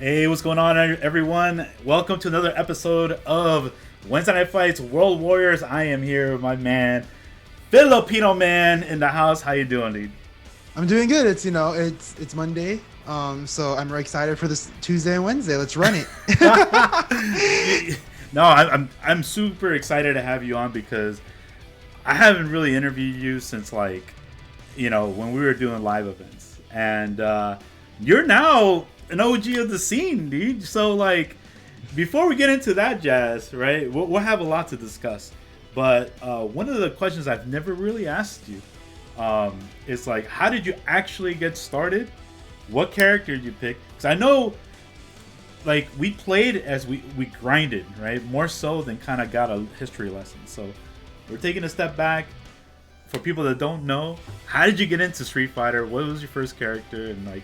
Hey, what's going on, everyone? Welcome to another episode of Wednesday Night Fights World Warriors. I am here with my man, Filipinoman, in the house. How you doing, dude? I'm doing good. It's Monday. So I'm very excited for this Tuesday and Wednesday. Let's run it. No, I'm super excited to have you on because I haven't really interviewed you since when we were doing live events, and you're now an OG of the scene, dude. So before we get into that jazz, right? We'll have a lot to discuss. But one of the questions I've never really asked you is how did you actually get started? What character did you pick? Because I know, we played as we grinded, right? More so than kind of got a history lesson. So we're taking a step back. For people that don't know, how did you get into Street Fighter? What was your first character? And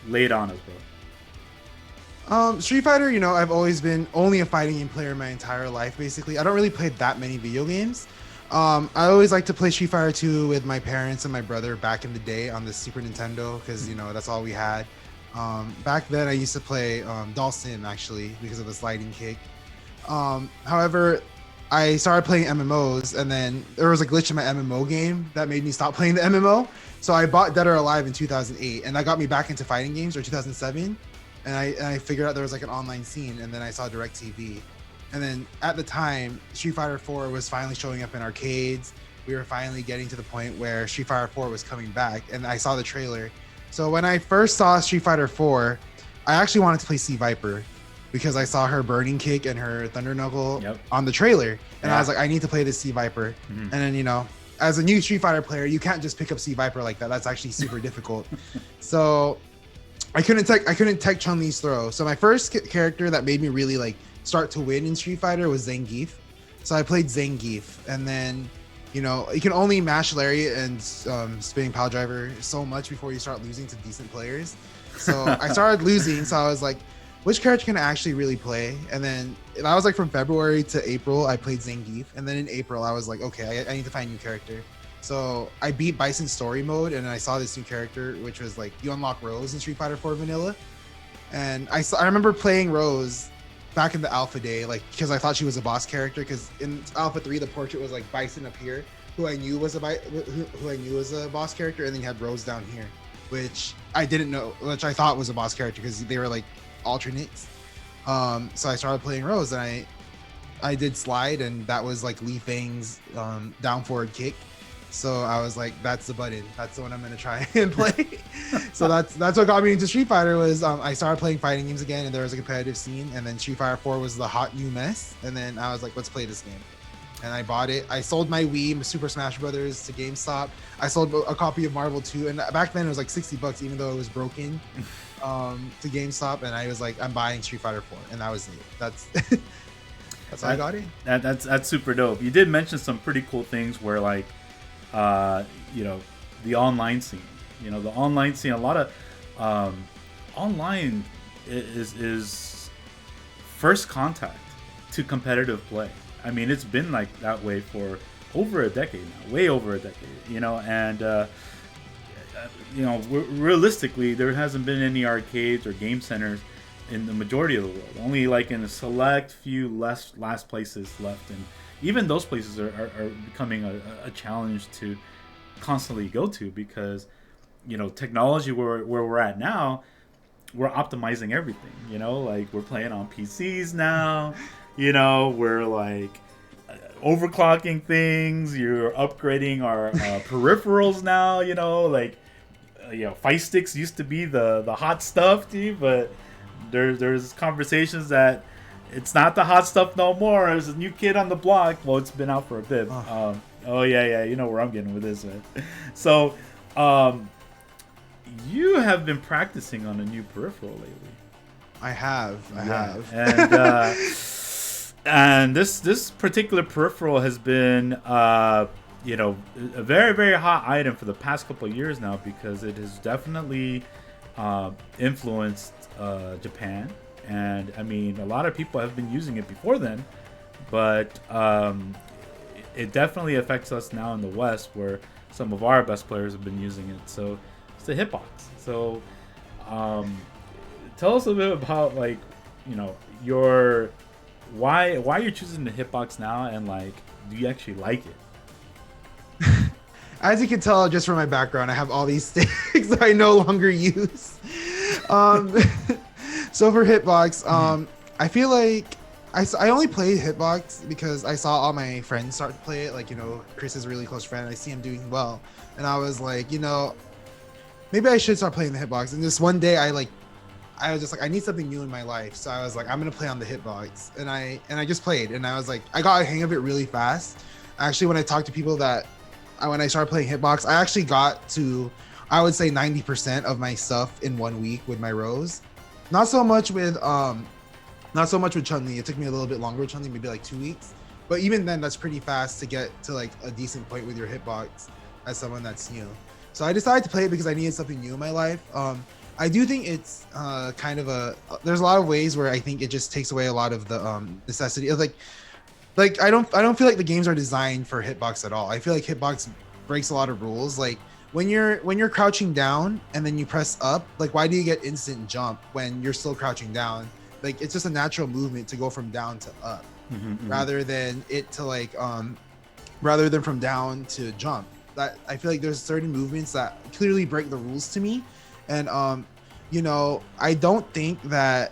lay it on us, bro. Street Fighter, I've always been only a fighting game player my entire life, basically. I don't really play that many video games. I always like to play Street Fighter 2 with my parents and my brother back in the day on the Super Nintendo because, that's all we had. Back then, I used to play Dhalsim, actually, because of the sliding kick. However, I started playing MMOs, and then there was a glitch in my MMO game that made me stop playing the MMO. So I bought Dead or Alive in 2008, and that got me back into fighting games, or 2007. And I figured out there was an online scene, and then I saw DirecTV. And then at the time, Street Fighter 4 was finally showing up in arcades. We were finally getting to the point where Street Fighter 4 was coming back, and I saw the trailer. So when I first saw Street Fighter 4, I actually wanted to play C Viper because I saw her burning kick and her thunder knuckle on the trailer. And I was like, I need to play this C Viper. Mm-hmm. And then, as a new Street Fighter player, you can't just pick up C Viper like that. That's actually super difficult. So I couldn't tech Chun-Li's throw. So my first character that made me really start to win in Street Fighter was Zangief. So I played Zangief, and then you can only mash Lariat and spinning pile driver so much before you start losing to decent players. So I started losing. So I was like, which character can I actually really play? And then that was from February to April, I played Zangief. And then in April, I was like, okay, I need to find a new character. So I beat Bison story mode, and I saw this new character, which was you unlock Rose in Street Fighter 4 Vanilla. And I remember playing Rose back in the alpha day, because I thought she was a boss character, because in alpha 3, the portrait was Bison up here, who I knew was a boss character, and then you had Rose down here, which I didn't know, which I thought was a boss character because they were alternates. So I started playing Rose, and I did slide, and that was Li Feng's down forward kick. So I was like, that's the button. That's the one I'm gonna try and play. So that's what got me into Street Fighter. Was I started playing fighting games again, and there was a competitive scene, and then Street Fighter 4 was the hot new mess, and then I was like, let's play this game. And I bought it. I sold my Wii Super Smash Brothers to GameStop. I sold a copy of Marvel 2, and back then it was $60, even though it was broken, to GameStop. And I was like, I'm buying Street Fighter 4, and that was it. That's how I got it. That's super dope. You did mention some pretty cool things where the online scene. The online scene. A lot of online is first contact to competitive play. I mean, it's been that way for over a decade now, way over a decade. And realistically, there hasn't been any arcades or game centers in the majority of the world. Only in a select few last places left, and even those places are becoming a challenge to constantly go to because technology where we're at now, we're optimizing everything. We're playing on PCs now. We're overclocking things. You're upgrading our peripherals now. Fight sticks used to be the hot stuff, dude, but there's conversations that it's not the hot stuff no more. There's a new kid on the block. Well, it's been out for a bit. Yeah, you know where I'm getting with this, man. So, you have been practicing on a new peripheral lately. I have. And and this particular peripheral has been a very, very hot item for the past couple of years now because it has definitely influenced Japan. And I mean, a lot of people have been using it before then, but it definitely affects us now in the West, where some of our best players have been using it. So it's the hitbox. So tell us a bit about like, you know, your why you're choosing the hitbox now, and like, do you actually like it? As you can tell just from my background, I have all these sticks that I no longer use. Um, so for hitbox, I feel like I only played hitbox because I saw all my friends start to play it. Like, you know, Chris is a really close friend. I see him doing well. And I was like, you know, maybe I should start playing the hitbox. And this one day I was just like, I need something new in my life. So I was like, I'm gonna play on the hitbox. And I just played, and I was like, I got a hang of it really fast. Actually, when I talked to people that when I started playing hitbox, I actually got to, I would say 90% of my stuff in 1 week with my Rose. Not so much with Chun-Li. It took me a little bit longer with Chun-Li, maybe like 2 weeks. But even then, that's pretty fast to get to like a decent point with your hitbox as someone that's new. So I decided to play it because I needed something new in my life. I do think it's kind of there's a lot of ways where I think it just takes away a lot of the necessity of like I don't feel like the games are designed for hitbox at all. I feel like hitbox breaks a lot of rules. Like when you're crouching down and then you press up, like why do you get instant jump when you're still crouching down? Like it's just a natural movement to go from down to up, rather than it to like rather than from down to jump. That I feel like there's certain movements that clearly break the rules to me, and you know, I don't think that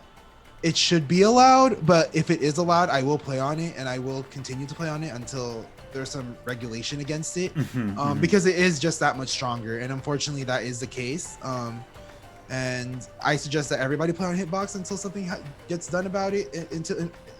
it should be allowed, but if it is allowed, I will play on it, and I will continue to play on it until there's some regulation against it, because it is just that much stronger, and unfortunately that is the case. And I suggest that everybody play on hitbox until something gets done about it,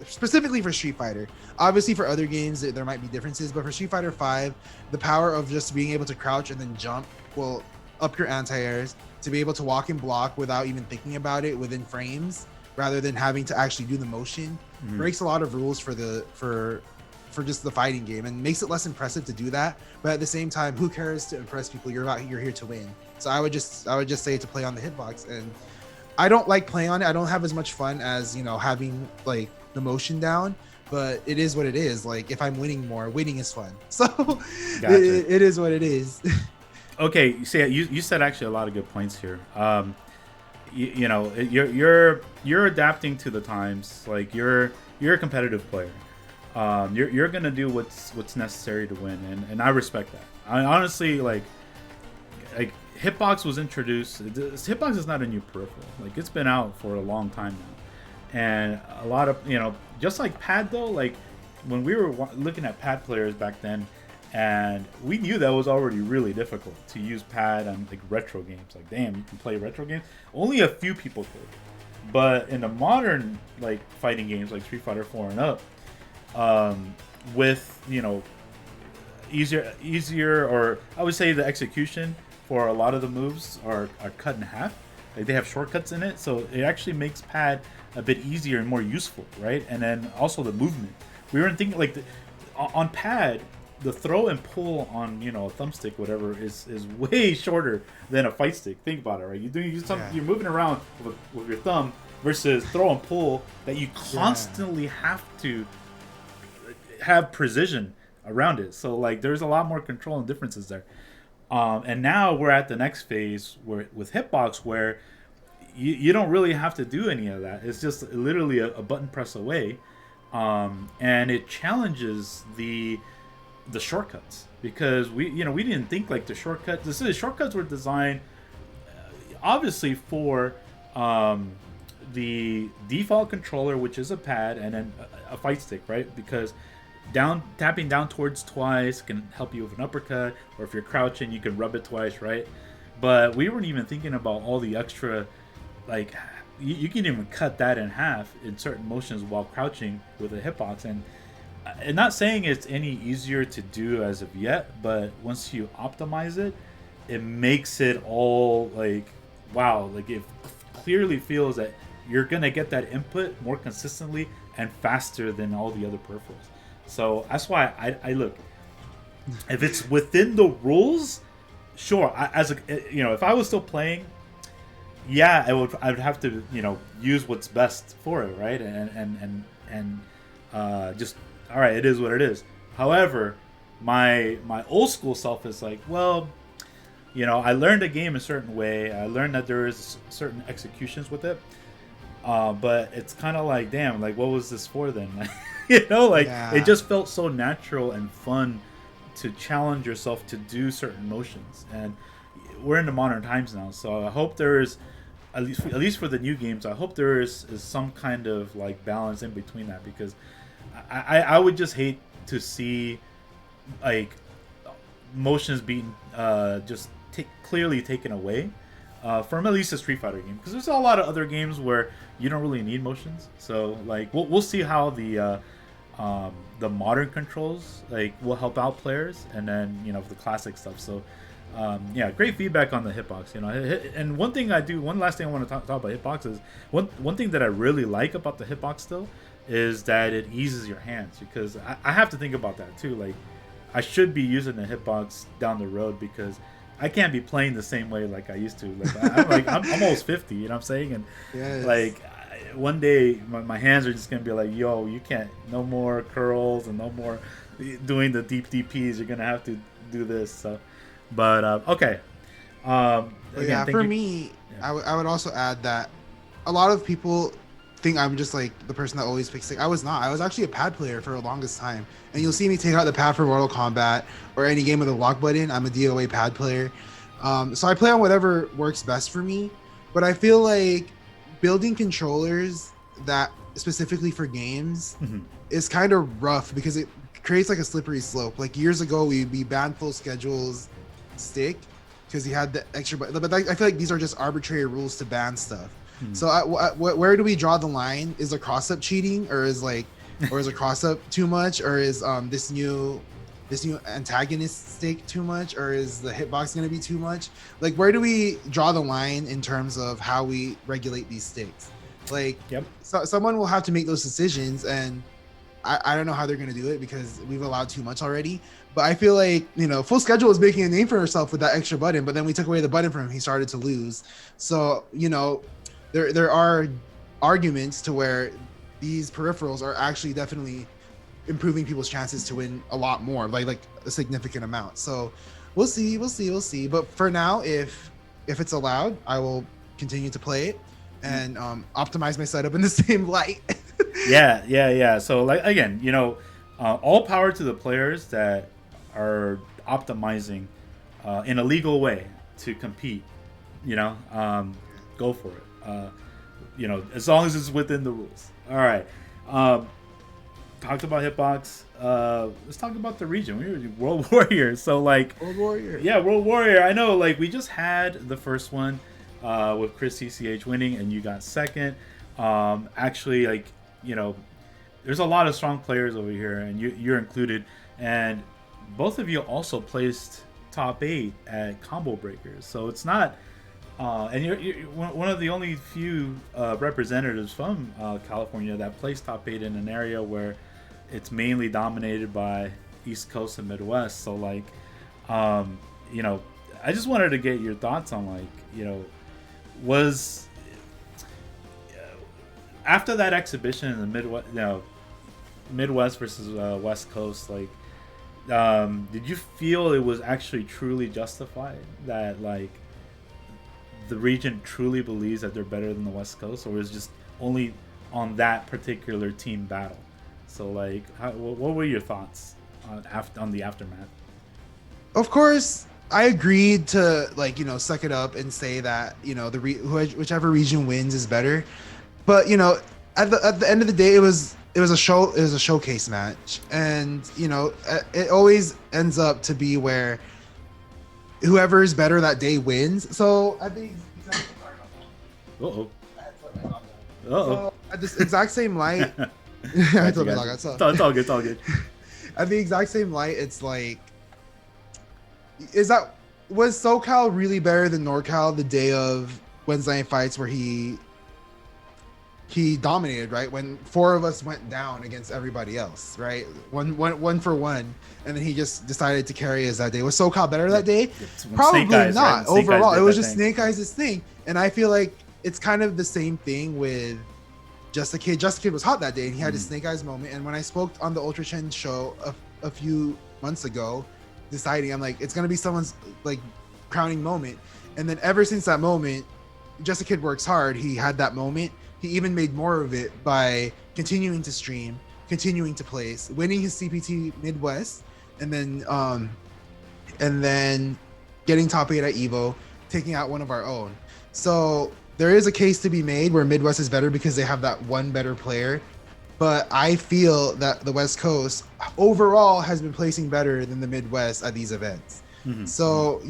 specifically for Street Fighter. Obviously for other games there might be differences, but for Street Fighter 5, the power of just being able to crouch and then jump will up your anti-airs, to be able to walk and block without even thinking about it within frames, rather than having to actually do the motion, breaks a lot of rules for just the fighting game, and makes it less impressive to do that. But at the same time, who cares to impress people? You're here to win. So I would just say to play on the hitbox. And I don't like playing on it. I don't have as much fun as, you know, having like the motion down, but it is what it is. Like if I'm winning more, winning is fun. So gotcha. it is what it is. Okay, so you said actually a lot of good points here. You know, you're adapting to the times. Like you're a competitive player. You're gonna do what's necessary to win, and I respect that. I honestly like hitbox was introduced. Hitbox is not a new peripheral. Like it's been out for a long time now, and a lot of, you know, just like pad though. Like when we were looking at pad players back then, and we knew that was already really difficult to use pad on like retro games. Like damn, you can play retro games. Only a few people could, but in the modern like fighting games like Street Fighter 4 and up, with, you know, easier, or I would say the execution for a lot of the moves are cut in half. Like they have shortcuts in it, so it actually makes pad a bit easier and more useful, right? And then also the movement. We weren't thinking like on pad, the throw and pull on, you know, a thumbstick, whatever, is way shorter than a fight stick. Think about it, right? You're moving around with your thumb versus throw and pull that you constantly have to have precision around it. So like there's a lot more control and differences there. And now we're at the next phase with hitbox where you don't really have to do any of that. It's just literally a button press away, and it challenges the shortcuts, because we didn't think like the shortcuts. The shortcuts were designed obviously for the default controller, which is a pad, and then a fight stick, right? Because tapping down towards twice can help you with an uppercut, or if you're crouching, you can rub it twice, right? But we weren't even thinking about all the extra, like you can even cut that in half in certain motions while crouching with a hitbox. And not saying it's any easier to do as of yet, but once you optimize it, it makes it all like wow, like it clearly feels that you're gonna get that input more consistently and faster than all the other peripherals. So that's why I look, if it's within the rules, sure. If I was still playing, yeah, I would have to, you know, use what's best for it, right? And just all right, it is what it is. However, my old school self is like, well, you know, I learned a game a certain way. I learned that there is certain executions with it. But it's kind of like, damn, like what was this for then? Like it Yeah. just felt so natural and fun to challenge yourself to do certain motions. And we're in the modern times now, so I hope there is at least for the new games. I hope there is some kind of like balance in between that, because I would just hate to see like motions being just clearly taken away from at least a Street Fighter game, because there's a lot of other games where you don't really need motions. So like we'll see how the modern controls like will help out players, and then the classic stuff. So yeah, great feedback on the hitbox. And one last thing I want to talk about hitbox is one thing that I really like about the hitbox still is that it eases your hands, because I have to think about that too. Like I should be using the hitbox down the road, because I can't be playing the same way like I used to. I'm almost 50, you know what I'm saying? And Yes. like one day my hands are just gonna be like, yo, you can't, no more curls and no more doing the deep DPs. You're gonna have to do this. So, but okay. But Again, yeah, thank for you. me, Yeah. I would also add that a lot of people think I'm just like the person that always picks stick. I was not. I was actually a pad player for the longest time. And you'll see me take out the pad for Mortal Kombat or any game with a lock button. I'm a DOA pad player. So I play on whatever works best for me. But I feel like building controllers that specifically for games Mhm. is kind of rough, because it creates like a slippery slope. Like years ago, we banned full schedules stick because he had the extra. But I feel like these are just arbitrary rules to ban stuff. Mhm. So where do we draw the line? Is a cross up cheating, or is a cross up too much, or is this new antagonist stick too much, or is the hitbox going to be too much? Like, where do we draw the line in terms of how we regulate these sticks? Like, Yep. someone will have to make those decisions, and I don't know how they're going to do it, because we've allowed too much already. But I feel like, Full Schedule is making a name for herself with that extra button, but then we took away the button from him. He started to lose. So, there are arguments to where these peripherals are actually definitely improving people's chances to win a lot more, like a significant amount. So we'll see. But for now, if it's allowed, I will continue to play it and optimize my setup in the same light. Yeah. So like again, all power to the players that are optimizing in a legal way to compete. Go for it. As long as it's within the rules. All right. Talked about hitbox. Let's talk about the region. We're World Warrior. So like, World Warrior. yeah, World Warrior. I know. Like we just had the first one with Chris CCH winning, and you got second. Actually, like there's a lot of strong players over here, and you're included. And both of you also placed top 8 at Combo Breakers. So it's not. And you're one of the only few representatives from California that placed top 8 in an area where it's mainly dominated by East Coast and Midwest. So like, I just wanted to get your thoughts on like, was after that exhibition in the Midwest, Midwest versus West Coast, like, did you feel it was actually truly justified that like the region truly believes that they're better than the West Coast, or is just only on that particular team battle? So like, what were your thoughts on the aftermath? Of course, I agreed to suck it up and say that whichever region wins is better. But at the end of the day, it was a showcase match, and it always ends up to be where whoever is better that day wins. So at the Uh-oh. at this exact same light, I told my log out, so It's all good. It's all good. at the exact same light, it's like, was SoCal really better than NorCal the day of Wednesday Night Fights, where he dominated, right? When 4 of us went down against everybody else, right? One for one, and then he just decided to carry us that day. Was SoCal better that day? Probably Eyes, not. right? Snake Overall, Eyes it was did just that thing. Snake Eyes' thing, and I feel like it's kind of the same thing with Just a Kid. Just a Kid was hot that day, and he had his Snake Eyes moment. And when I spoke on the Ultra Chen show a few months ago, deciding, I'm like, it's gonna be someone's like crowning moment. And then ever since that moment, Just a Kid works hard. He had that moment, he even made more of it by continuing to stream, continuing to place, winning his CPT Midwest, and then getting top 8 at Evo, taking out one of our own. So there is a case to be made where Midwest is better because they have that one better player. But I feel that the West Coast overall has been placing better than the Midwest at these events. Mm-hmm. So,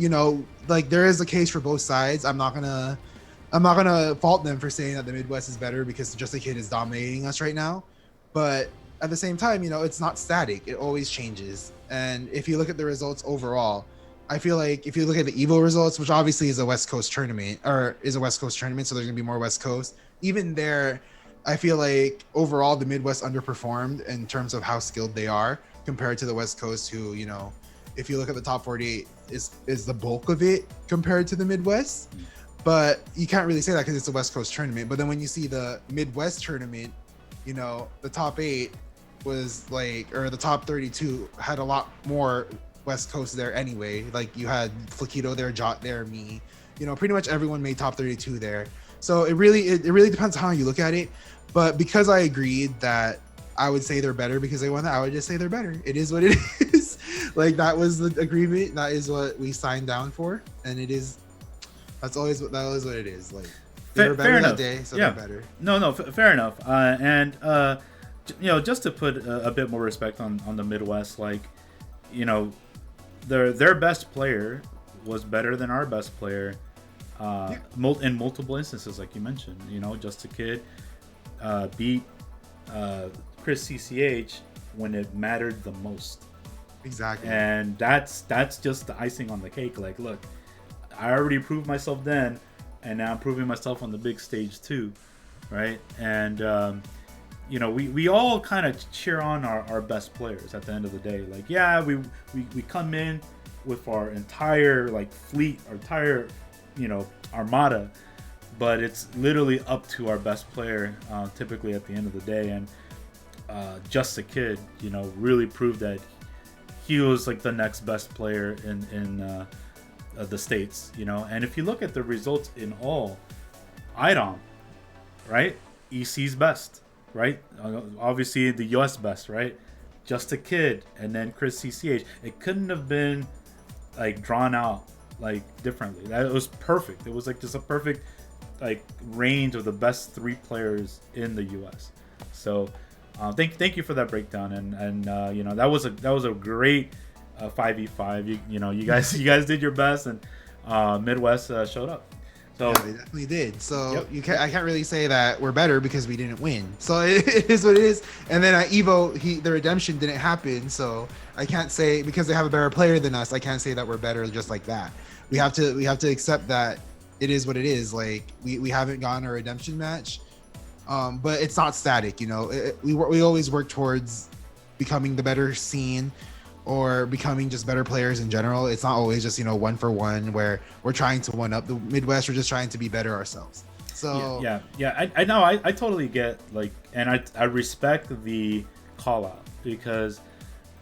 like there is a case for both sides. I'm not gonna fault them for saying that the Midwest is better because Just a Kid is dominating us right now. But at the same time, it's not static. It always changes. And if you look at the results overall, I feel like if you look at the Evo results, which obviously is a West Coast tournament, so there's gonna be more West Coast. Even there, I feel like overall the Midwest underperformed in terms of how skilled they are compared to the West Coast, who, if you look at the top 48, is the bulk of it compared to the Midwest. But you can't really say that because it's a West Coast tournament. But then when you see the Midwest tournament, the top 8 was or the top 32 had a lot more West Coast there anyway. Like you had Flaquito there, Jot there, me. Pretty much everyone made top 32 there. So it really depends on how you look at it. But because I agreed that I would say they're better because they won that, I would just say they're better. It is what it is. Like that was the agreement. That is what we signed down for, and it is. That is what it is. Like they were better that day, so they're better. No, fair enough. And just to put a bit more respect on the Midwest, like, their best player was better than our best player, in multiple instances, like you mentioned. Just a Kid beat Chris CCH when it mattered the most. Exactly. And that's just the icing on the cake. Like, look, I already proved myself then, and now I'm proving myself on the big stage too, right? And we all kind of cheer on our best players at the end of the day. Like, yeah, we come in with our entire fleet, our entire armada, but it's literally up to our best player typically at the end of the day. And Just a Kid, really proved that he was the next best player in the States, and if you look at the results in all, IDOM, right? EC's best, right? Obviously the US best, right? Just a Kid, and then Chris CCH. It couldn't have been drawn out differently. That was perfect. It was just a perfect range of the best 3 players in the US. So thank you for that breakdown, and that was a great 5v5. You guys did your best, and Midwest showed up. So yeah, they definitely did. So I can't really say that we're better because we didn't win. So it is what it is. And then at Evo, the redemption didn't happen. So I can't say because they have a better player than us. I can't say that we're better just like that. We have to accept that it is what it is. Like we haven't gotten a redemption match, but it's not static. We always work towards becoming the better scene, or becoming just better players in general. It's not always just one for one where we're trying to one up the Midwest. We're just trying to be better ourselves. So yeah. I know. I totally get and I respect the call out because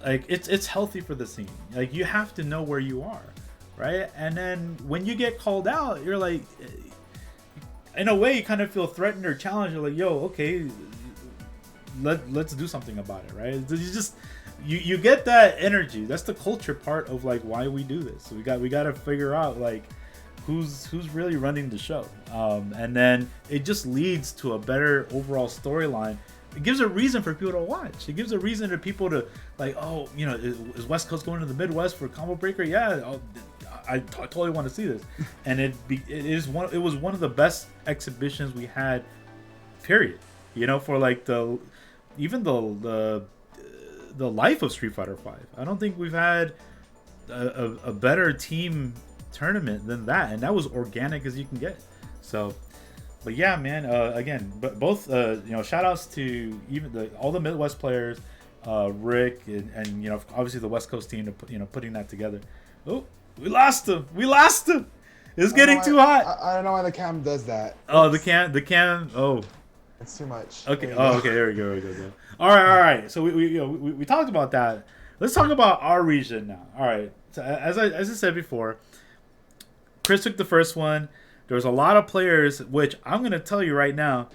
it's healthy for the scene. You have to know where you are, right? And then when you get called out, you're in a way you kind of feel threatened or challenged. You're yo, okay, let's do something about it, right? You get that energy. That's the culture part of why we do this. So we got to figure out who's really running the show, and then it just leads to a better overall storyline. It gives a reason for people to watch. It gives a reason to people to is West Coast going to the Midwest for Combo Breaker? Yeah, I totally want to see this, and it was one of the best exhibitions we had. Period. For the life of Street Fighter V. I don't think we've had a better team tournament than that, and that was organic as you can get. So, but yeah, man. Again, but both shout outs to even all the Midwest players, Rick, and obviously the West Coast team to putting that together. Oh, we lost him. It's getting too hot. I don't know why the cam does that. Oh, the cam. Oh. It's too much. Okay. Oh, okay. There we go. All right. So we talked about that. Let's talk about our region now. All right. So as I said before, Chris took the first one. There was a lot of players, which I'm gonna tell you right now,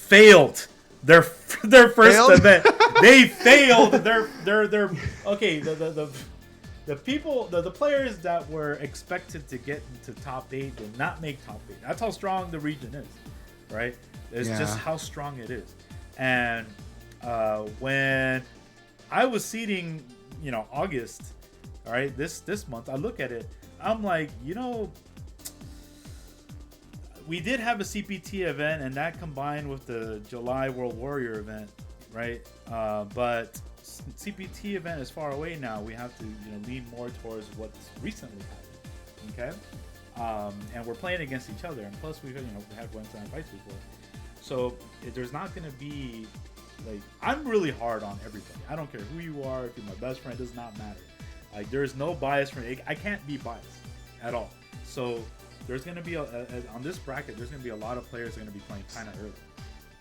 failed their first Failed? event. They failed their okay. The people, the players that were expected to get into top 8 did not make top 8. That's how strong the region is, right? It's just how strong it is. And when I was seeding, August, all right, this month, I look at it, I'm like, we did have a CPT event, and that combined with the July World Warrior event, right? But CPT event is far away now. We have to lean more towards what's recently happened, okay? And we're playing against each other, and plus we had went to fights before, so there's not going to be like, I'm really hard on everybody. I don't care who you are. If you're my best friend, does not matter. Like, there's no bias for me. I can't be biased at all. So there's going to be on this bracket, there's going to be a lot of players that are going to be playing kind of early,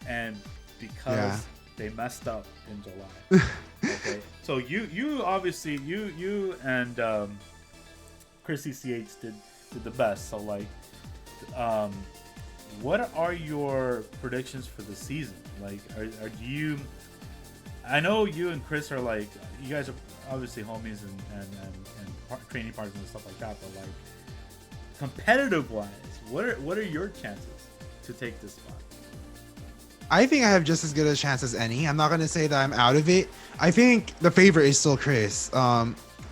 and because they messed up in July. Okay, so you obviously you and Chris ECH did the best. So like, what are your predictions for the season? Like, are you? I know you and Chris are like, you guys are obviously homies and training partners and stuff like that. But like, competitive wise, what are your chances to take this spot? I think I have just as good a chance as any. I'm not going to say that I'm out of it. I think the favorite is still Chris.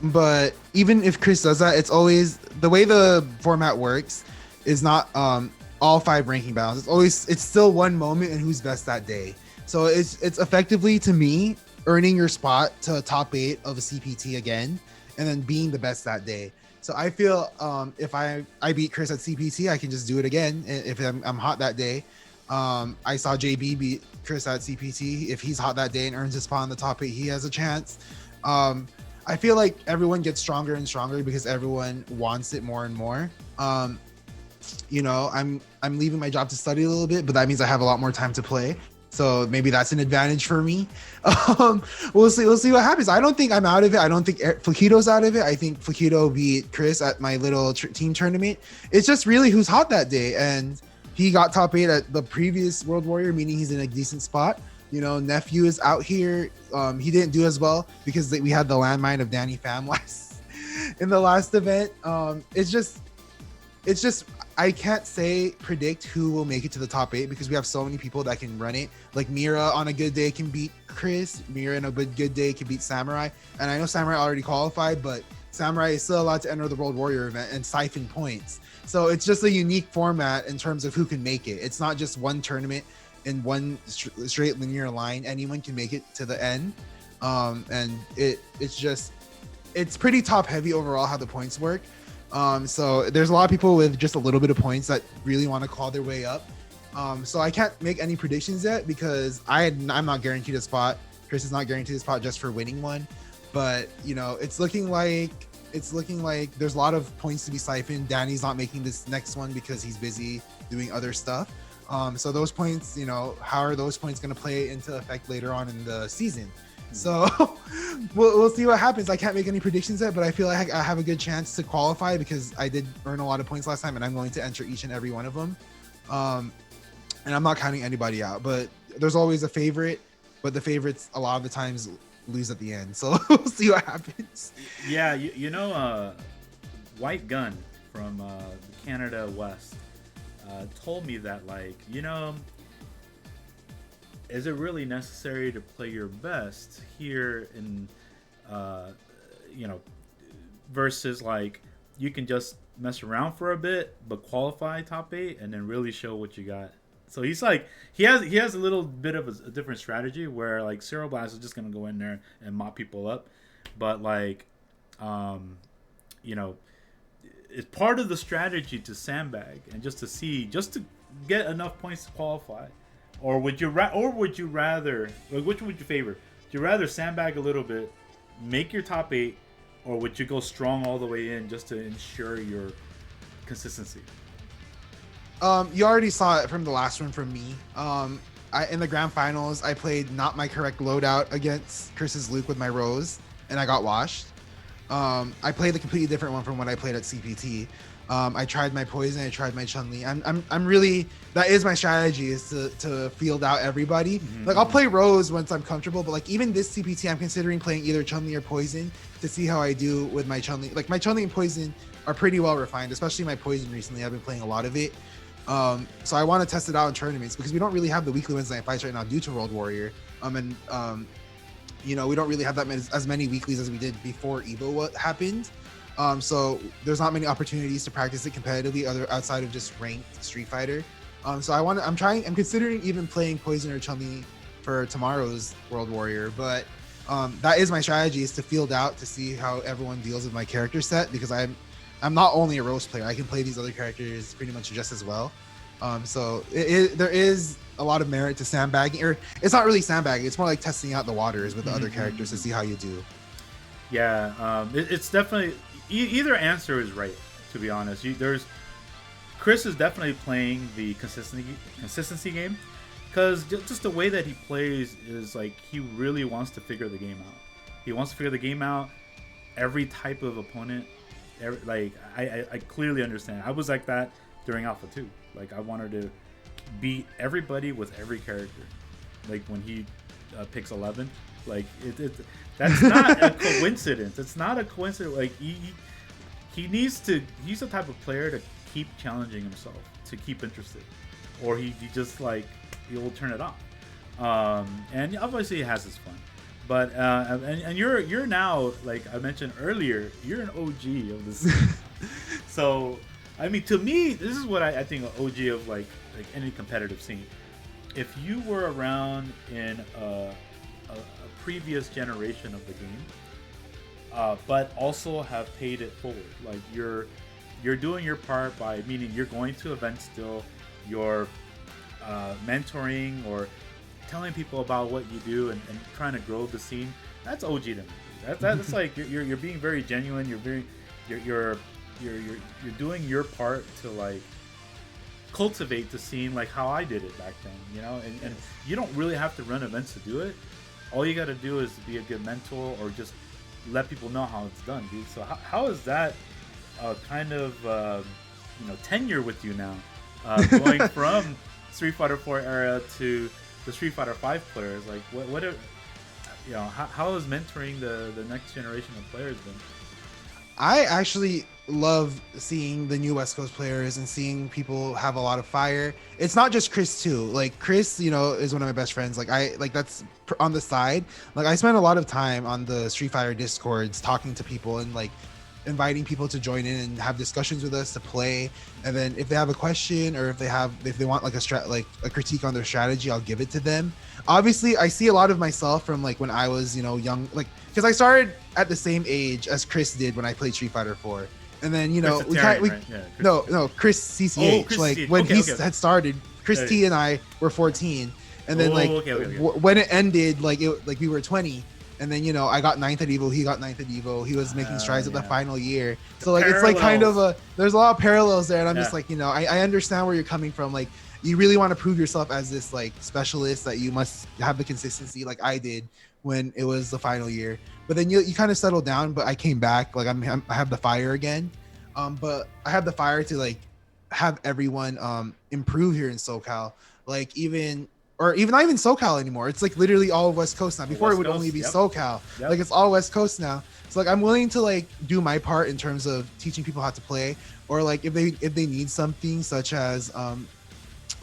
But even if Chris does that, it's always the way the format works is not all 5 ranking battles. It's still one moment and who's best that day. So it's effectively, to me, earning your spot to top 8 of a CPT again, and then being the best that day. So I feel if I beat Chris at CPT, I can just do it again if I'm hot that day. I saw JB beat Chris at CPT. If he's hot that day and earns his spot in the top 8, he has a chance. I feel like everyone gets stronger and stronger because everyone wants it more and more. I'm leaving my job to study a little bit, but that means I have a lot more time to play. So maybe that's an advantage for me. We'll see what happens. I don't think I'm out of it. I don't think Flaquito's out of it. I think Flaquito beat Chris at my little team tournament. It's just really who's hot that day. And he got top 8 at the previous World Warrior, meaning he's in a decent spot. Nephew is out here. He didn't do as well because we had the landmine of Danny Pham in the last event. It's just I can't predict who will make it to the top 8 because we have so many people that can run it. Like Mira on a good day can beat Chris. Mira on a good day can beat Samurai. And I know Samurai already qualified, but Samurai is still allowed to enter the World Warrior event and siphon points. So it's just a unique format in terms of who can make it. It's not just one tournament in one straight linear line. Anyone can make it to the end. And it's pretty top heavy overall how the points work. So there's a lot of people with just a little bit of points that really want to call their way up. So I can't make any predictions yet because I'm not guaranteed a spot. Chris is not guaranteed a spot just for winning one. But it's looking like there's a lot of points to be siphoned. Danny's not making this next one because he's busy doing other stuff. So those points, how are those points going to play into effect later on in the season? So we'll see what happens. I can't make any predictions yet, but I feel like I have a good chance to qualify because I did earn a lot of points last time, and I'm going to enter each and every one of them. And I'm not counting anybody out, but there's always a favorite, but the favorites a lot of the times lose at the end. So we'll see what happens. Yeah, White Gun from Canada West told me that, like, is it really necessary to play your best here in, versus like you can just mess around for a bit but qualify top 8 and then really show what you got. So he's like, he has a little bit of a different strategy where like Cyril Blast is just gonna go in there and mop people up, but like, it's part of the strategy to sandbag and just to get enough points to qualify. Or would you rather, like, which would you favor? Would you rather sandbag a little bit, make your top 8, or would you go strong all the way in just to ensure your consistency? You already saw it from the last one from me. In the grand finals, I played not my correct loadout against Chris's Luke with my Rose, and I got washed. I played a completely different one from what I played at CPT. I tried my Poison. I tried my Chun-Li. I'm really, that is my strategy, is to field out everybody. Like I'll play Rose once I'm comfortable, but like even this CPT, I'm considering playing either Chun-Li or Poison to see how I do with my Chun-Li. Like my Chun-Li and Poison are pretty well refined, especially my Poison recently. I've been playing a lot of it. So I want to test it out in tournaments because we don't really have the weekly Wednesday night fights right now due to World Warrior. And you know, we don't really have that many, as many weeklies as we did before Evo what happened. So there's not many opportunities to practice it competitively outside of just ranked Street Fighter. So I'm considering even playing Poison or Chun-Li for tomorrow's World Warrior, but that is my strategy, is to field out to see how everyone deals with my character set, because I'm not only a Rose player, I can play these other characters pretty much just as well. So there is a lot of merit to sandbagging, or it's not really sandbagging, it's more like testing out the waters with the other characters to see how you do. Yeah, it's definitely, either answer is right, to be honest. Chris is definitely playing the consistency game, because just the way that he plays is like he really wants to figure the game out. He wants to figure the game out, every type of opponent. I clearly understand. I was like that during Alpha 2. Like I wanted to beat everybody with every character. Like when he picks 11, like that's not a coincidence. It's not a coincidence. Like he's the type of player to keep challenging himself, to keep interested, or he just like he'll turn it off. And obviously he has his fun, but and you're now, like I mentioned earlier, you're an OG of this scene. So I mean, to me, this is what I think an OG of like any competitive scene. If you were around in a previous generation of the game, but also have paid it forward, like you're doing your part by, meaning you're going to events still, you're mentoring or telling people about what you do and trying to grow the scene. That's OG to me. That's like you're being very genuine. You're doing your part to like cultivate the scene, like how I did it back then, you know. And you don't really have to run events to do it. All you got to do is be a good mentor, or just let people know how it's done, dude. So how is that kind of tenure with you now, going from Street Fighter 4 era to the Street Fighter 5 players? Like what are, you know, how is mentoring the next generation of players been? I actually love seeing the new West Coast players and seeing people have a lot of fire. It's not just Chris too. Like Chris, you know, is one of my best friends. Like that's on the side. Like I spend a lot of time on the Street Fighter Discords talking to people and like inviting people to join in and have discussions with us to play. And then if they have a question, or if they want like a critique on their strategy, I'll give it to them. Obviously I see a lot of myself from like when I was, you know, young, like because I started at the same age as Chris did when I played Street Fighter 4. And then, you know, Chris CCH, Chris like CCH. When he had started, Chris T and I were 14. And then when it ended, like we were 20. And then, you know, I got 9th at Evo, he got 9th at Evo. He was making strides at the final year. So like parallels. It's like kind of there's a lot of parallels there. And I'm just like, you know, I understand where you're coming from. Like you really want to prove yourself as this like specialist, that you must have the consistency like I did when it was the final year. But then you kind of settled down. But I came back, like I have the fire again. But I have the fire to like have everyone improve here in SoCal. Like not even SoCal anymore. It's like literally all of West Coast now. Before it would only be SoCal. Like it's all West Coast now. So like I'm willing to like do my part in terms of teaching people how to play, or like if they need something, such as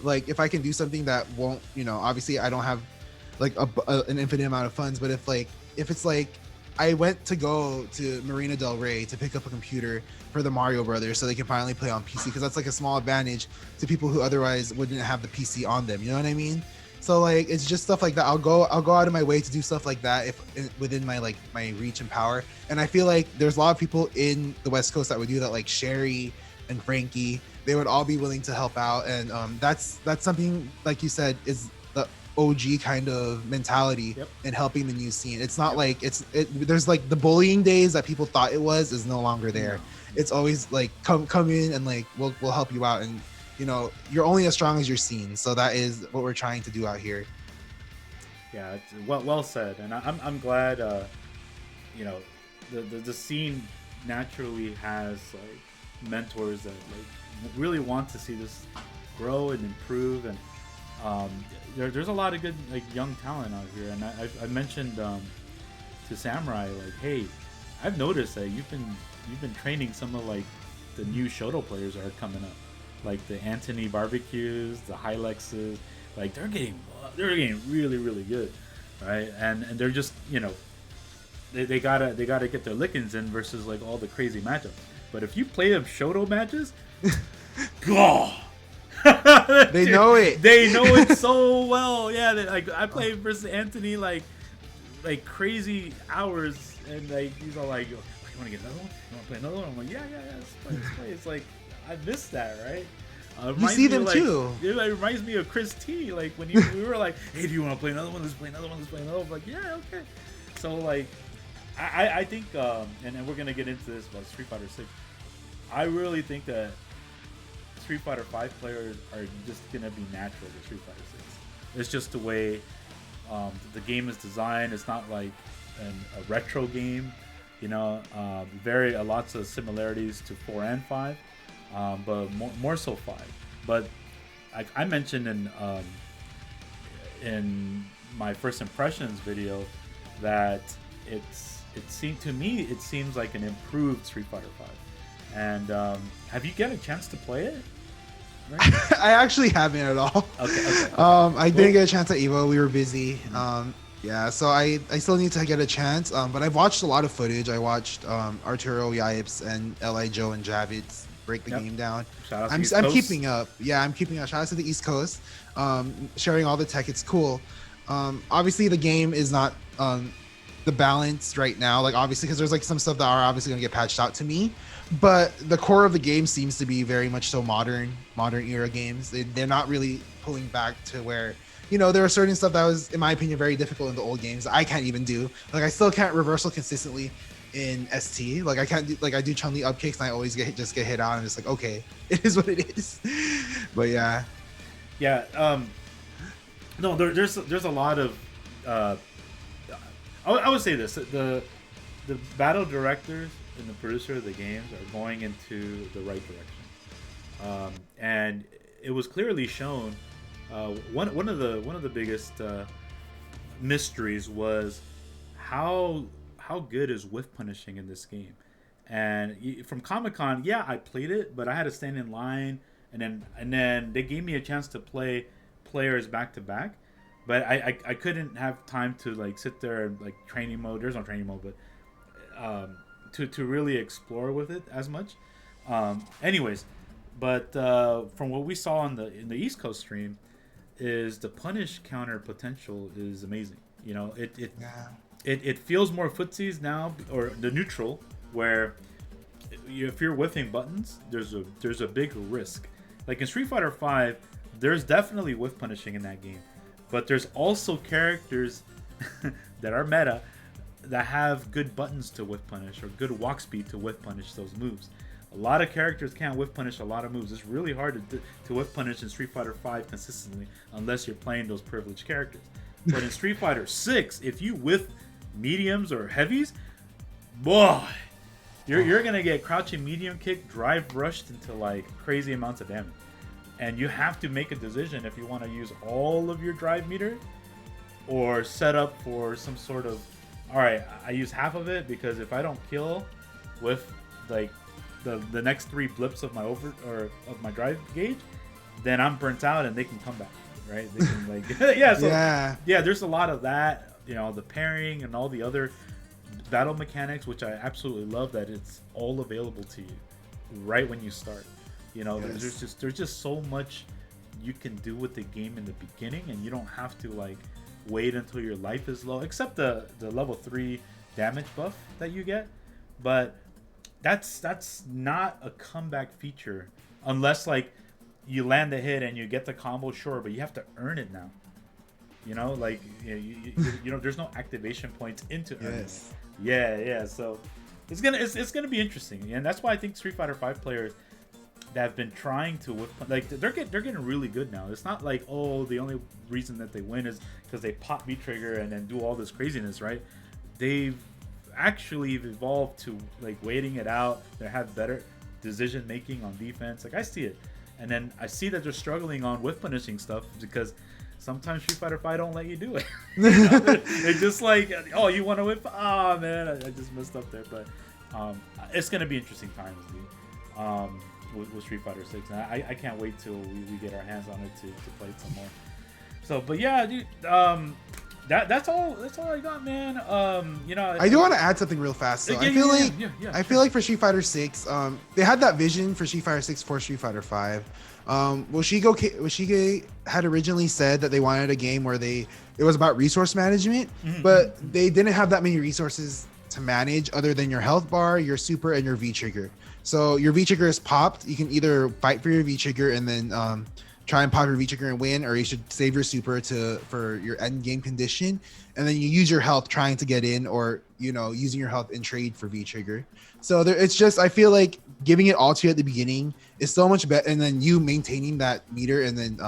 like if I can do something that won't, you know, obviously I don't have like an infinite amount of funds, but if it's like I went to go to Marina Del Rey to pick up a computer for the Mario Brothers so they can finally play on PC, because that's like a small advantage to people who otherwise wouldn't have the PC on them. You know what I mean? So like it's just stuff like that. I'll go out of my way to do stuff like that if within my reach and power. And I feel like there's a lot of people in the West Coast that would do that, like Sherry and Frankie. They would all be willing to help out, and that's something, like you said, is the OG kind of mentality in helping the new scene. It's not like there's like the bullying days that people thought it was is no longer there. No. It's always like come in and like we'll help you out, and you know, you're only as strong as your scene. So that is what we're trying to do out here. Yeah, it's well said. And I'm glad, you know, the scene naturally has like mentors that like really want to see this grow and improve, and there's a lot of good like young talent out here. And I mentioned to Samurai like, hey, I've noticed that you've been training some of like the new Shoto players that are coming up, like the Anthony Barbecues, the Hilexes, like they're getting really really good, right? And they're just they gotta get their lickings in versus like all the crazy matchups. But if you play them Shoto matches, God. They know it. They know it so well. Yeah, like I played versus Anthony like crazy hours, and like he's all like, "You want to get another one? You want to play another one?" I'm like, "Yeah, let's play." It's like I missed that, right? You see them too. It reminds me of Chris T. Like when we were like, "Hey, do you want to play another one? Let's play another one. Let's play another one." I'm like, "Yeah, okay." So like, I think, and we're gonna get into this about Street Fighter 6. I really think that Street Fighter 5 players are just gonna be natural to Street Fighter 6. It's just the way the game is designed. It's not like a retro game, lots of similarities to 4 and 5, but more so 5. But I mentioned in my first impressions video that it seems like an improved Street Fighter 5. And have you get a chance to play it? Right? I actually haven't at all. Okay. I didn't get a chance at Evo. We were busy. Yeah, so I still need to get a chance. But I've watched a lot of footage. I watched Arturo Yipes and Li Joe and Javits break the game down. Shout out I'm to East Coast. keeping up. Yeah, I'm keeping up. Shout out to the East Coast. Sharing all the tech. It's cool. Obviously, the game is not the balance right now. Like obviously, because there's like some stuff that are obviously going to get patched out to me. But the core of the game seems to be very much so modern era games. They're not really pulling back to where, there are certain stuff that was, in my opinion, very difficult in the old games. I can't even do. Like I still can't reversal consistently in ST. Like I can't do, like I do Chun-Li up kicks and I always get hit out and it's like, okay, it is what it is. But yeah. Yeah. No, there's a lot of. I would say this: the battle directors and the producer of the games are going into the right direction, and it was clearly shown. One of the biggest mysteries was how good is whiff punishing in this game. And from Comic-Con, yeah, I played it, but I had to stand in line, and then they gave me a chance to play players back to back, but I couldn't have time to like sit there and like training mode. There's no training mode, but to really explore with it as much. Anyways, but from what we saw in the East Coast stream, is the punish counter potential is amazing. It feels more footsies now, or the neutral, where if you're whiffing buttons, there's a big risk. Like in Street Fighter 5, there's definitely whiff punishing in that game, but there's also characters that are meta that have good buttons to whiff punish or good walk speed to whiff punish those moves. A lot of characters can't whiff punish a lot of moves. It's really hard to whiff punish in Street Fighter 5 consistently unless you're playing those privileged characters. But in Street Fighter 6, if you whiff mediums or heavies, boy, you're gonna get crouching medium kick, drive rushed into like crazy amounts of damage. And you have to make a decision if you want to use all of your drive meter or set up for some sort of, all right, I use half of it because if I don't kill with like the next 3 blips of my drive gauge, then I'm burnt out and they can come back, right? They can like yeah, there's a lot of that, the pairing and all the other battle mechanics, which I absolutely love, that it's all available to you right when you start. Yes. There's just so much you can do with the game in the beginning, and you don't have to like wait until your life is low, except the level 3 damage buff that you get. But that's not a comeback feature unless like you land the hit and you get the combo, sure, but you have to earn it now. There's no activation points into earning it. Yeah. So it's gonna be interesting, and that's why I think Street Fighter 5 players that have been trying to whip, like they're getting really good now. It's not like, oh, the only reason that they win is because they pop V trigger and then do all this craziness, right? They've actually evolved to like waiting it out. They have better decision making on defense. Like I see it, and then I see that they're struggling on with finishing stuff because sometimes Street Fighter 5 don't let you do it. It's just like, oh, you want to whip? Oh man, I just messed up there. But it's gonna be interesting times, dude. With Street Fighter 6, and I can't wait till we get our hands on it to play it some more. So, but yeah, dude. That's all I got, man. I do want to add something real fast. So I feel like for Street Fighter 6, they had that vision for Street Fighter 6 for Street Fighter 5. Yoshige had originally said that they wanted a game where it was about resource management, but they didn't have that many resources to manage other than your health bar, your super, and your V trigger. So your V trigger is popped. You can either fight for your V trigger and then try and pop your V trigger and win, or you should save your super for your end game condition, and then you use your health trying to get in, or using your health in trade for V trigger. So it's just, I feel like giving it all to you at the beginning is so much better, and then you maintaining that meter and then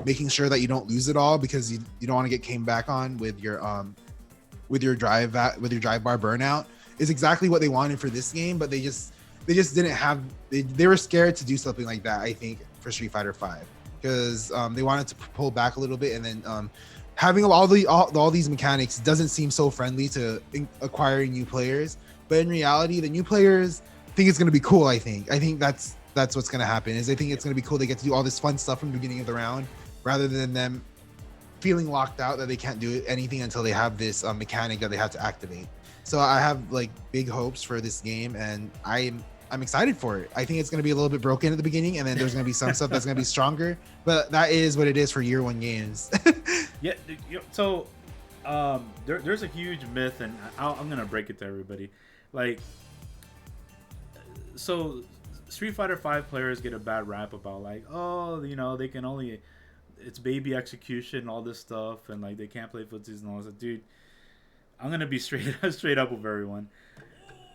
making sure that you don't lose it all because you don't want to get came back on with your drive bar burnout is exactly what they wanted for this game, but they just didn't have, they were scared to do something like that, I think, for Street Fighter 5. Because they wanted to pull back a little bit, and then having all these mechanics doesn't seem so friendly to acquiring new players. But in reality, the new players think it's going to be cool. I think that's what's going to happen. Is I think it's going to be cool. They get to do all this fun stuff from the beginning of the round, rather than them feeling locked out that they can't do anything until they have this mechanic that they have to activate. So I have like big hopes for this game, and I'm excited for it. I think it's going to be a little bit broken at the beginning, and then there's going to be some stuff that's going to be stronger. But that is what it is for year one games. Yeah. So there's a huge myth, and I'm going to break it to everybody. Like, so Street Fighter 5 players get a bad rap about like, oh, they can only, it's baby execution, all this stuff, and like they can't play footsies and all this. Dude, I'm going to be straight up with everyone.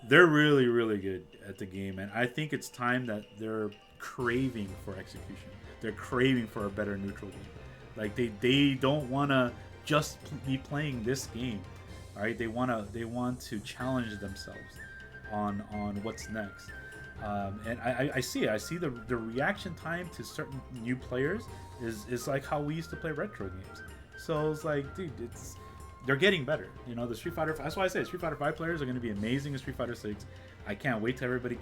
They're really, really good at the game, and I think it's time that they're craving for execution. They're craving for a better neutral game. Like they don't want to just be playing this game, right? They want to challenge themselves on what's next. And I see it. I see the reaction time to certain new players is like how we used to play retro games. So it's like, dude, they're getting better. The Street Fighter. That's why I say Street Fighter 5 players are going to be amazing in Street Fighter 6. I can't wait till everybody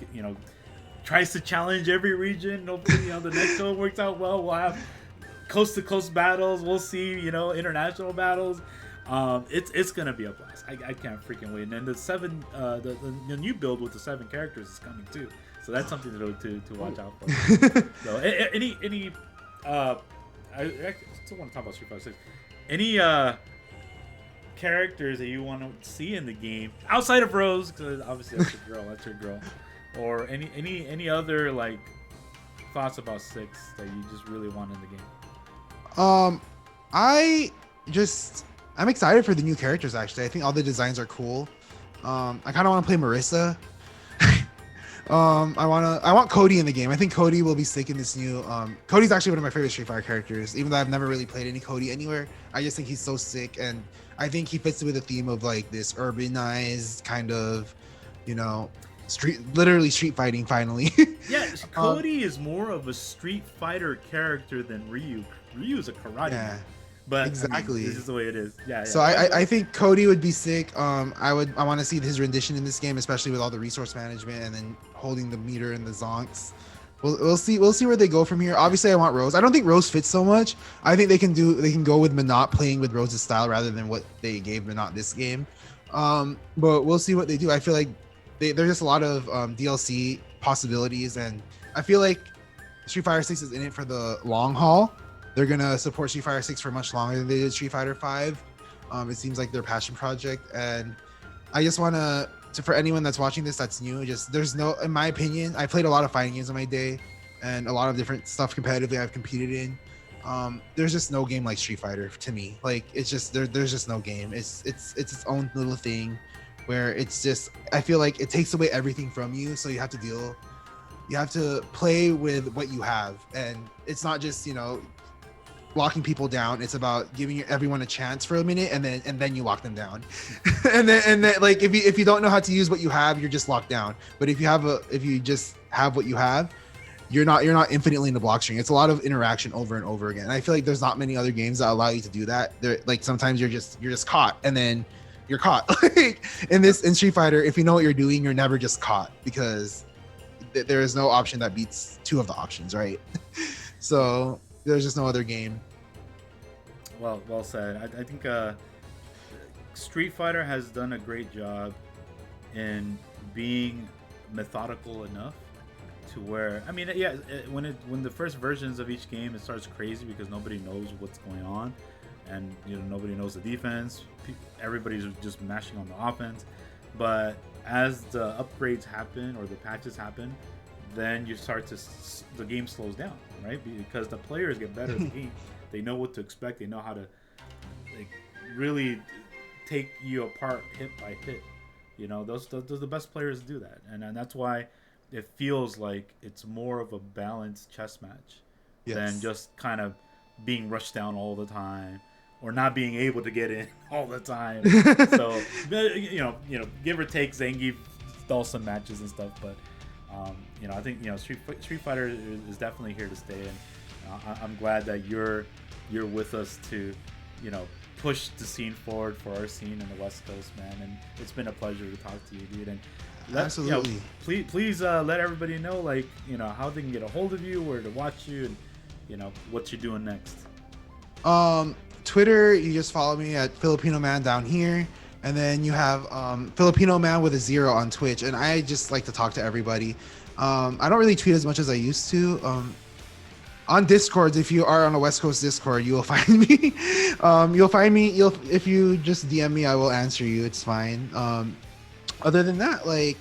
tries to challenge every region. Hopefully, the next one works out well. We'll have coast to coast battles. We'll see, international battles. It's going to be a blast. I can't freaking wait. And then the new build with the 7 characters is coming too. So that's something to watch out for. So I still want to talk about Street Fighter 6. Any characters that you want to see in the game outside of Rose, because obviously that's your girl, or any other like thoughts about 6 that you just really want in the game? I'm excited for the new characters. Actually, I think all the designs are cool. I kind of want to play Marissa. I want Cody in the game. I think Cody will be sick in this new. Cody's actually one of my favorite Street Fighter characters, even though I've never really played any Cody anywhere. I just think he's so sick, and I think he fits with the theme of like this urbanized kind of, literally street fighting finally. Yeah, Cody is more of a Street Fighter character than Ryu. Ryu's a karate man. But exactly, this is the way it is. Yeah. So I think Cody would be sick. I want to see his rendition in this game, especially with all the resource management and then holding the meter and the zonks. We'll see where they go from here. Obviously, I want Rose. I don't think Rose fits so much. I think they can go with Minot playing with Rose's style rather than what they gave Minot this game. But we'll see what they do. I feel like there's just a lot of DLC possibilities, and I feel like Street Fighter 6 is in it for the long haul. They're gonna support Street Fighter 6 for much longer than they did Street Fighter 5. It seems like their passion project, and I just want to for anyone that's watching this that's new, there's no, in my opinion, I played a lot of fighting games in my day and a lot of different stuff competitively I've competed in. There's just no game like Street Fighter to me. Like it's just there's just no game. It's its own little thing where it's just, I feel like it takes away everything from you, so you have to play with what you have, and it's not just locking people down. It's about giving everyone a chance for a minute, and then you lock them down. and then like if you don't know how to use what you have, you're just locked down. But if you just have what you have, you're not infinitely in the block string. It's a lot of interaction over and over again. And I feel like there's not many other games that allow you to do that. They're like sometimes you're just caught, and then you're caught. Like in Street Fighter, if you know what you're doing, you're never just caught, because there is no option that beats two of the options, right? So there's just no other game. Well said. I think Street Fighter has done a great job in being methodical enough to where, I mean, yeah, when the first versions of each game, it starts crazy because nobody knows what's going on, and nobody knows the defense. Everybody's just mashing on the offense. But as the upgrades happen or the patches happen, then you start to the game slows down, right? Because the players get better at the game. They know what to expect. They know how to like really take you apart hit by hit. Those the best players do that, and that's why it feels like it's more of a balanced chess match than just kind of being rushed down all the time or not being able to get in all the time. So give or take, Zangief stole some matches and stuff, but I think Street Fighter is definitely here to stay, and I'm glad that you're with us to push the scene forward for our scene in the West Coast, man. And it's been a pleasure to talk to you, dude. And absolutely, please let everybody know how they can get a hold of you, where to watch you, and what you're doing next. Twitter, you just follow me at Filipinoman down here, and then you have Filipinoman with a 0 on Twitch. And I just like to talk to everybody. I don't really tweet as much as I used to. On Discord, if you are on a West Coast Discord, you will find me. You'll find me. If you just DM me, I will answer you. It's fine. Other than that, like,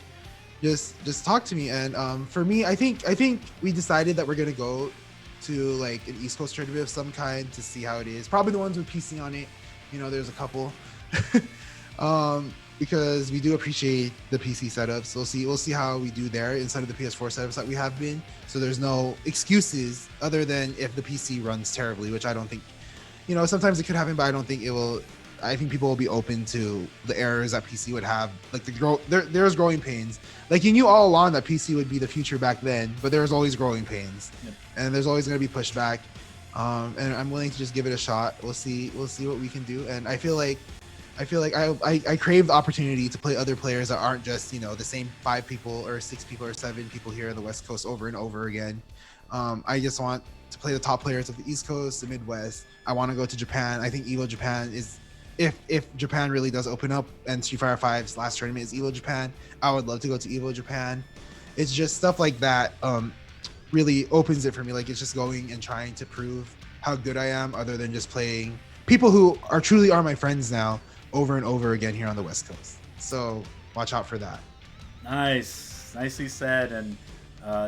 just talk to me. And for me, I think we decided that we're gonna go to like an East Coast tournament of some kind to see how it is. Probably the ones with PC on it. There's a couple. Because we do appreciate the PC setups. We'll see how we do there instead of the PS4 setups that we have been. So there's no excuses other than if the PC runs terribly, which I don't think. Sometimes it could happen, but I don't think it will. I think people will be open to the errors that PC would have. Like there's growing pains. Like you knew all along that PC would be the future back then, but there's always growing pains, and there's always going to be pushback. And I'm willing to just give it a shot. We'll see what we can do. And I feel like I crave the opportunity to play other players that aren't just the same 5 people or 6 people or 7 people here in the West Coast over and over again. I just want to play the top players of the East Coast, the Midwest. I want to go to Japan. I think Evo Japan is, if Japan really does open up and Street Fighter 5's last tournament is Evo Japan, I would love to go to Evo Japan. It's just stuff like that really opens it for me. Like it's just going and trying to prove how good I am, other than just playing people who truly are my friends now over and over again here on the West Coast. So watch out for that. Nicely said. And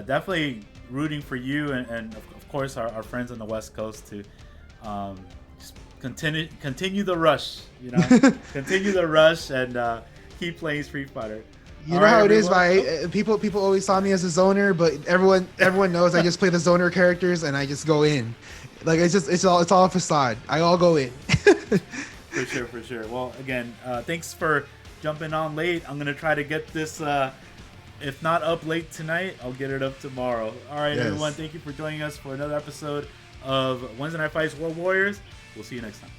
definitely rooting for you and of course our friends on the West Coast to just continue the rush, continue the rush and keep playing Street Fighter. You know how it is, Valle. People always saw me as a zoner, but everyone knows I just play the zoner characters and I just go in. Like it's all a facade. I all go in. For sure. Well, again, thanks for jumping on late. I'm gonna try to get this. If not up late tonight, I'll get it up tomorrow. All right, everyone. Thank you for joining us for another episode of Wednesday Night Fights World Warriors. We'll see you next time.